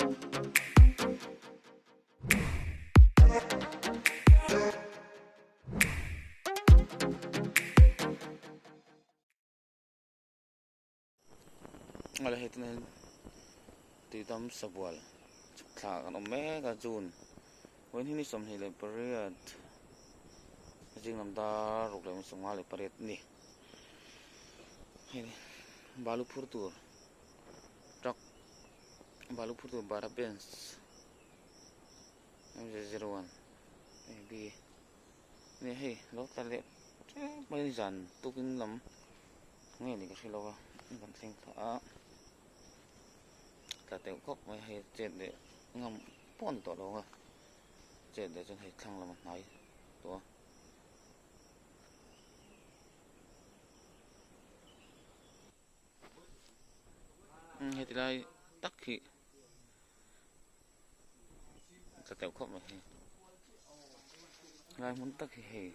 Ngala hit na titam sabwal thla kan omega jun wen hini som hile period jing nam da ruk le sungwa le paret ni hini balu purtur truck balu purtur bara benz MJ01 bi ni hei lo ta le mai jan tukin lam nge ni ka khilo wa kan theng tha ta teu khop mai hay chết để ngâm pon to lo chết để chân hay khăng là một nói to hay thì lại tắc khí ta teu khop mai lại muốn tắc khí hay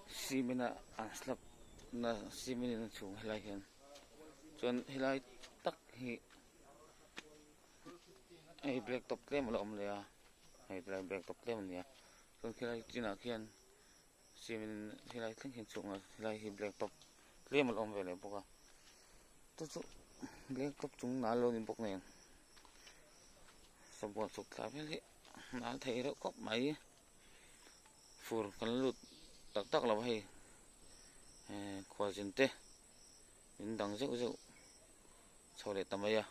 si bên là ăn slap na si bên là chung hay lại hiện chọn hay lại tắc hi ai black top claim lo om le a ai trai black top claim nia kon khilai china khian simin khilai thing hin chunga khilai hi black top claim lo om ve le boka tu chu black top chung na lo ni bok nen sabon suk tha ve le na thei ro kop mai fur kan lut tak tak la hai khwa jin te in dang zeu zeu chole tamaya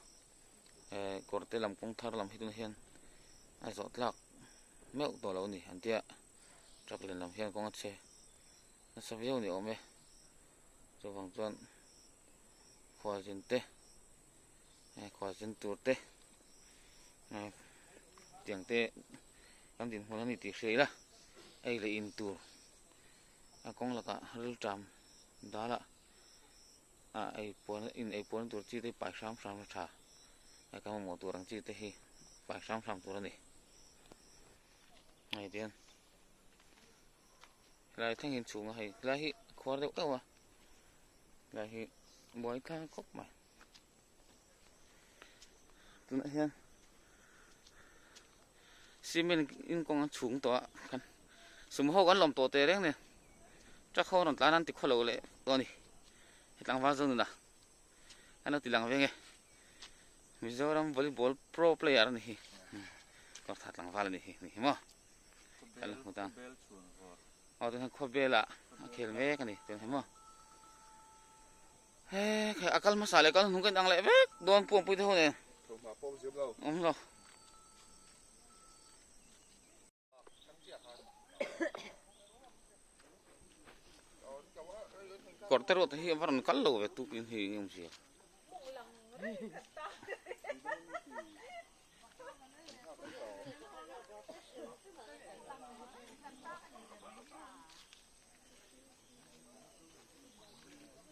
korte lam kong thar lam hitun hian a zot lak meu to lo ni antia traklen lam hian kong a che na savio ni ome so wang chuan khwajin te khwajin tur te tiang te kam din hon ani ti hreila ei le in tur a kong laka ril tram dala ai pon tur chi te pai sam sam tha ai ka mo tur ang chi te hi pai sam sam tur ni ai tian lai thang hin chung hai lai hi khwar deuh deuh a lai hi boi thang khop mai tuna hian simen in kong chung to kan sum ho kan lom to te reng ne chắc khâu nó tlan ti kholo le to ni lang va zon na ana tilang venge Mizoram volleyball pro player ni hi ko that lang val ni hi ni mo kal hutang au tu khobela khel me ka ni tu mo he khai akal masale kal hung kan ang le vek don puang pui thu ne lo kortero te hi varan kallo ve tu kin hi ngum sia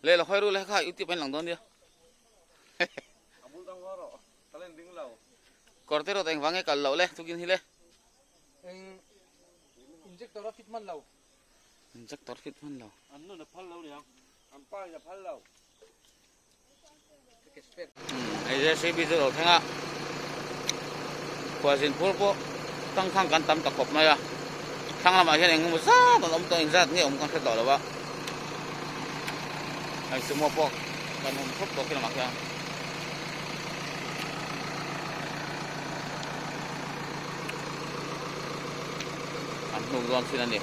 le la khoiru le kha uti pen lang don dia abul dang waro talen ding law kortero teng wange kallo le tu kin hi le injector fit man law injector fit man law anno na phal law ni ang ampa ya phal law ai je se bi zo thenga kwa sin phur po tang khang kan tam ta khop na ya thang la ma hian engum sa ta om to in zat nge om kan khe to lawa ai sumo po kan om khop to kila ma kya an nu don sin ani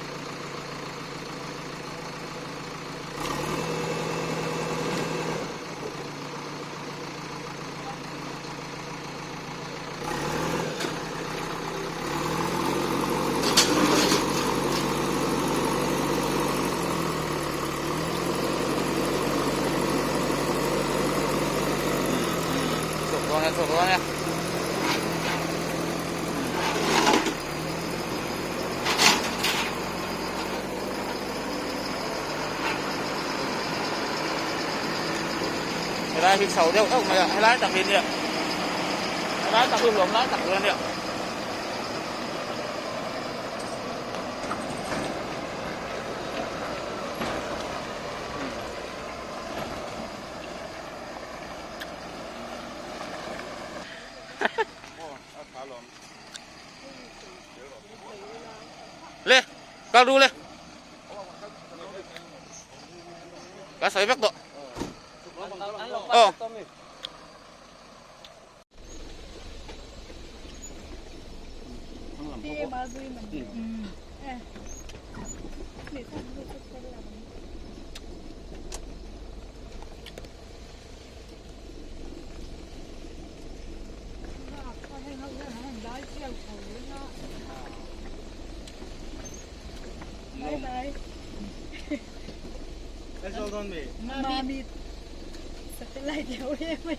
Soalnya lái thì sầu đeo không mày hay lái tập đi đi lái tập luôn lái tập luôn đi Thả lỏng. Le, kaldu le. Cá sấu bét độ. Đi mà duy mình. Để xong rồi sẽ làm. Bye bye. Let's hold on me. Mami. Satellite theo em ấy.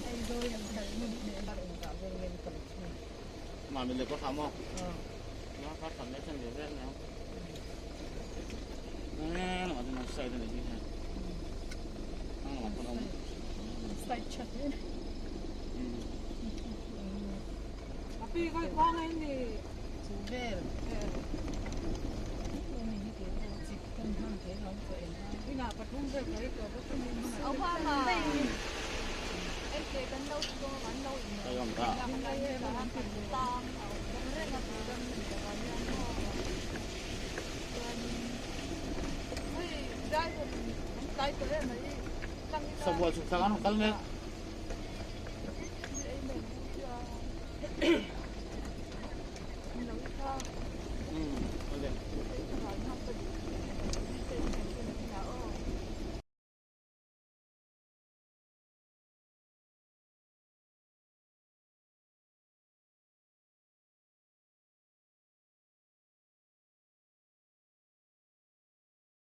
Anh rồi em thấy mình để bắt đầu tạo ra lên cầm. Mà mình được có khám không? Nó phát phẩm đấy chân để vết nào. Nè, nó nó xây ra này như thế. Nó là con ông. Sai chặt lên. Tapi kau kau ini Sudah. ini apa pun berkait kau pun ini. Ông hoa mà em kể đến đâu cũng có bán đâu. Đây còn cả. Sao buat susah kan? Kalau